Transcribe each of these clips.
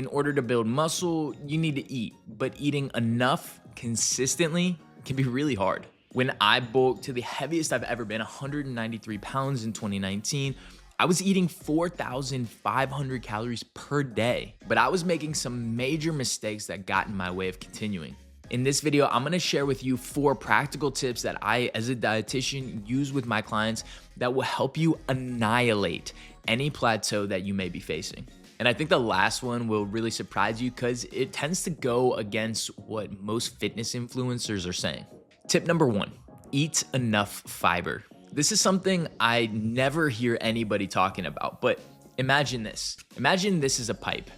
In order to build muscle, you need to eat, but eating enough consistently can be really hard. When I bulked to the heaviest I've ever been, 193 pounds in 2019, I was eating 4,500 calories per day, but I was making some major mistakes that got in my way of continuing. In this video, I'm gonna share with you 4 practical tips that I, as a dietitian, use with my clients that will help you annihilate any plateau that you may be facing. And I think the last one will really surprise you because it tends to go against what most fitness influencers are saying. Tip number 1, eat enough fiber. This is something I never hear anybody talking about, but imagine this. Imagine this is a pipe.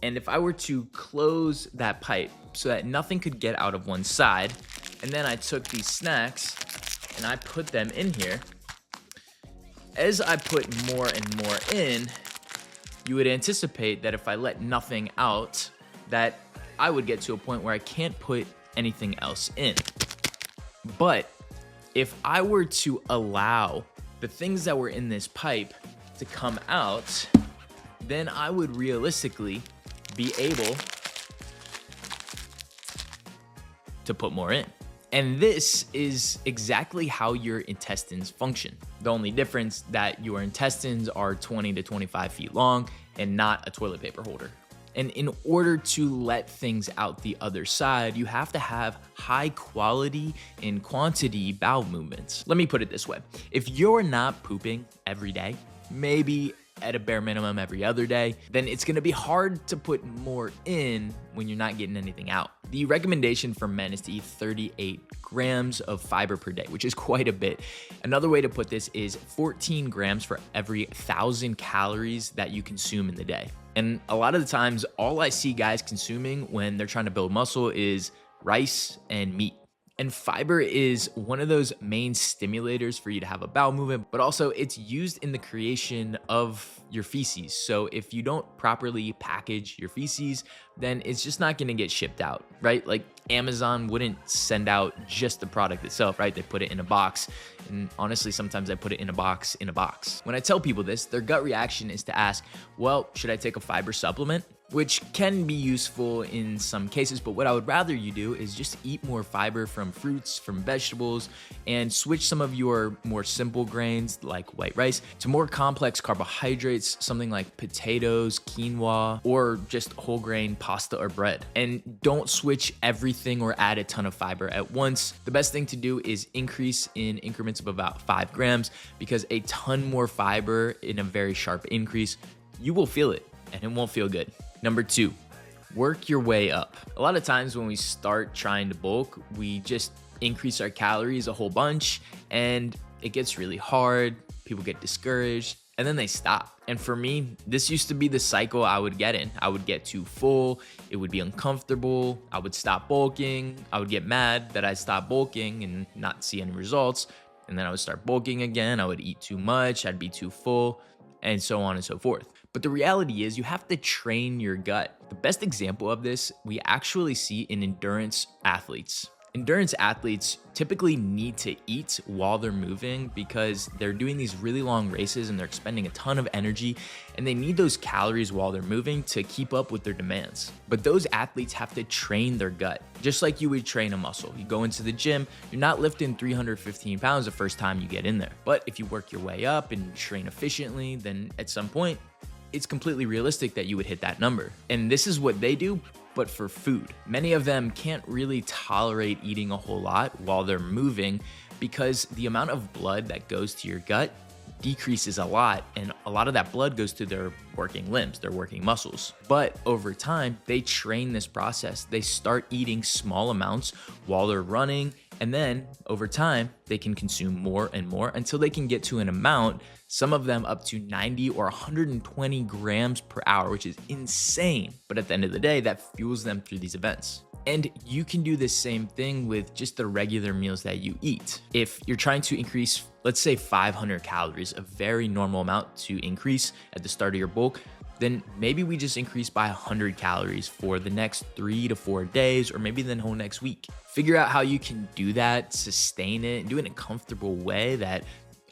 And if I were to close that pipe so that nothing could get out of one side, and then I took these snacks and I put them in here, as I put more and more in, you would anticipate that if I let nothing out, that I would get to a point where I can't put anything else in. But if I were to allow the things that were in this pipe to come out, then I would realistically be able to put more in. And this is exactly how your intestines function. The only difference that your intestines are 20 to 25 feet long and not a toilet paper holder. And in order to let things out the other side, you have to have high quality and quantity bowel movements. Let me put it this way. If you're not pooping every day, maybe at a bare minimum every other day, then it's gonna be hard to put more in when you're not getting anything out. The recommendation for men is to eat 38 grams of fiber per day, which is quite a bit. Another way to put this is 14 grams for every 1,000 calories that you consume in the day. And a lot of the times, all I see guys consuming when they're trying to build muscle is rice and meat. And fiber is one of those main stimulators for you to have a bowel movement, but also it's used in the creation of your feces. So if you don't properly package your feces, then it's just not gonna get shipped out, right? Like Amazon wouldn't send out just the product itself, right? They put it in a box. And honestly, sometimes I put it in a box. When I tell people this, their gut reaction is to ask, well, should I take a fiber supplement? Which can be useful in some cases, but what I would rather you do is just eat more fiber from fruits, from vegetables, and switch some of your more simple grains like white rice to more complex carbohydrates, something like potatoes, quinoa, or just whole grain pasta or bread. And don't switch everything or add a ton of fiber at once. The best thing to do is increase in increments of about 5 grams because a ton more fiber in a very sharp increase, you will feel it and it won't feel good. Number 2, work your way up. A lot of times when we start trying to bulk, we just increase our calories a whole bunch and it gets really hard. People get discouraged and then they stop. And for me, this used to be the cycle I would get in. I would get too full. It would be uncomfortable. I would stop bulking. I would get mad that I stopped bulking and not see any results. And then I would start bulking again. I would eat too much. I'd be too full and so on and so forth. But the reality is you have to train your gut. The best example of this we actually see in endurance athletes. Endurance athletes typically need to eat while they're moving because they're doing these really long races and they're expending a ton of energy and they need those calories while they're moving to keep up with their demands. But those athletes have to train their gut, just like you would train a muscle. You go into the gym, you're not lifting 315 pounds the first time you get in there. But if you work your way up and train efficiently, then at some point, it's completely realistic that you would hit that number. And this is what they do, but for food. Many of them can't really tolerate eating a whole lot while they're moving because the amount of blood that goes to your gut decreases a lot, and a lot of that blood goes to their working limbs, their working muscles. But over time, they train this process. They start eating small amounts while they're running, and then over time, they can consume more and more until they can get to an amount, some of them up to 90 or 120 grams per hour, which is insane. But at the end of the day, that fuels them through these events. And you can do the same thing with just the regular meals that you eat. If you're trying to increase, let's say 500 calories, a very normal amount to increase at the start of your bulk, then maybe we just increase by 100 calories for the next 3 to 4 days, or maybe the whole next week. Figure out how you can do that, sustain it, and do it in a comfortable way that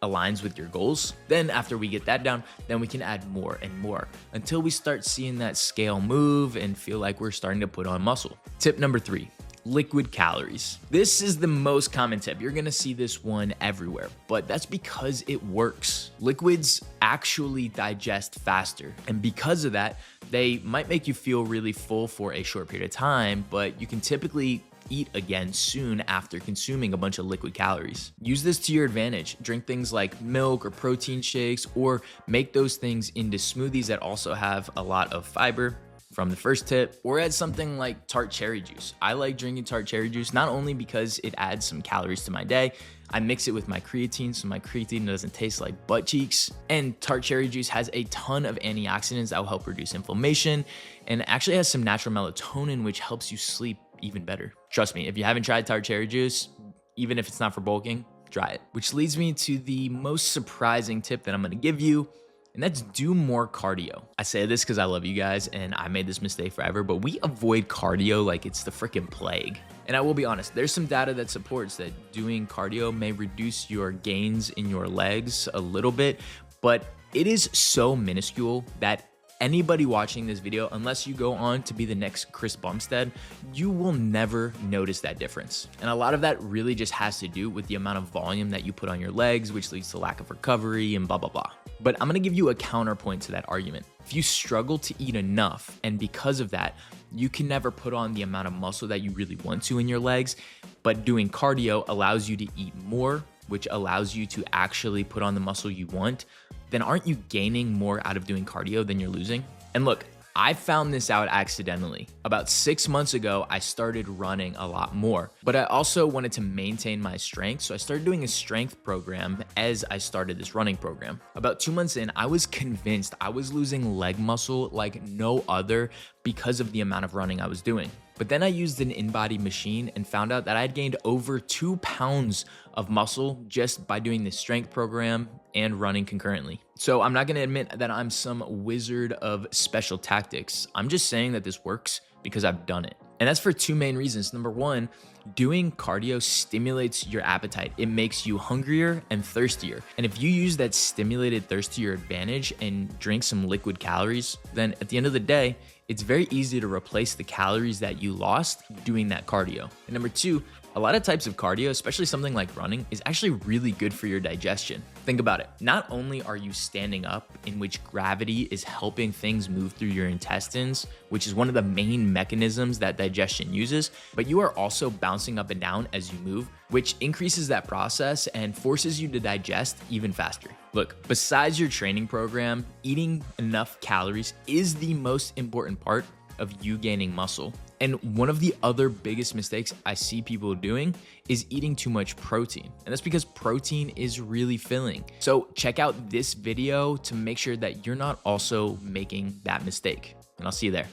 aligns with your goals. Then after we get that down, then we can add more and more until we start seeing that scale move and feel like we're starting to put on muscle. Tip number 3. Liquid calories. This is the most common tip. You're gonna see this one everywhere, but that's because it works. Liquids actually digest faster, and because of that, they might make you feel really full for a short period of time, but you can typically eat again soon after consuming a bunch of liquid calories. Use this to your advantage. Drink things like milk or protein shakes, or make those things into smoothies that also have a lot of fiber from the first tip, or add something like tart cherry juice. I like drinking tart cherry juice not only because it adds some calories to my day, I mix it with my creatine so my creatine doesn't taste like butt cheeks. And tart cherry juice has a ton of antioxidants that will help reduce inflammation, and actually has some natural melatonin, which helps you sleep even better. Trust me, if you haven't tried tart cherry juice, even if it's not for bulking, try it. Which leads me to the most surprising tip that I'm gonna give you, and that's do more cardio. I say this because I love you guys and I made this mistake forever, but we avoid cardio like it's the freaking plague. And I will be honest, there's some data that supports that doing cardio may reduce your gains in your legs a little bit, but it is so minuscule that anybody watching this video, unless you go on to be the next Chris Bumstead, you will never notice that difference. And a lot of that really just has to do with the amount of volume that you put on your legs, which leads to lack of recovery and blah, blah, blah. But I'm gonna give you a counterpoint to that argument. If you struggle to eat enough, and because of that, you can never put on the amount of muscle that you really want to in your legs, but doing cardio allows you to eat more, which allows you to actually put on the muscle you want, then aren't you gaining more out of doing cardio than you're losing? And look, I found this out accidentally. About 6 months ago, I started running a lot more, but I also wanted to maintain my strength. So I started doing a strength program as I started this running program. About 2 months in, I was convinced I was losing leg muscle like no other because of the amount of running I was doing. But then I used an in-body machine and found out that I had gained over 2 pounds of muscle just by doing this strength program and running concurrently. So I'm not gonna admit that I'm some wizard of special tactics. I'm just saying that this works because I've done it. And that's for 2 main reasons. Number 1, doing cardio stimulates your appetite. It makes you hungrier and thirstier. And if you use that stimulated thirst to your advantage and drink some liquid calories, then at the end of the day, it's very easy to replace the calories that you lost doing that cardio. And number 2, a lot of types of cardio, especially something like running, is actually really good for your digestion. Think about it. Not only are you standing up, in which gravity is helping things move through your intestines, which is one of the main mechanisms that digestion uses, but you are also bouncing up and down as you move, which increases that process and forces you to digest even faster. Look, besides your training program, eating enough calories is the most important part of you gaining muscle. And one of the other biggest mistakes I see people doing is eating too much protein. And that's because protein is really filling. So check out this video to make sure that you're not also making that mistake. And I'll see you there.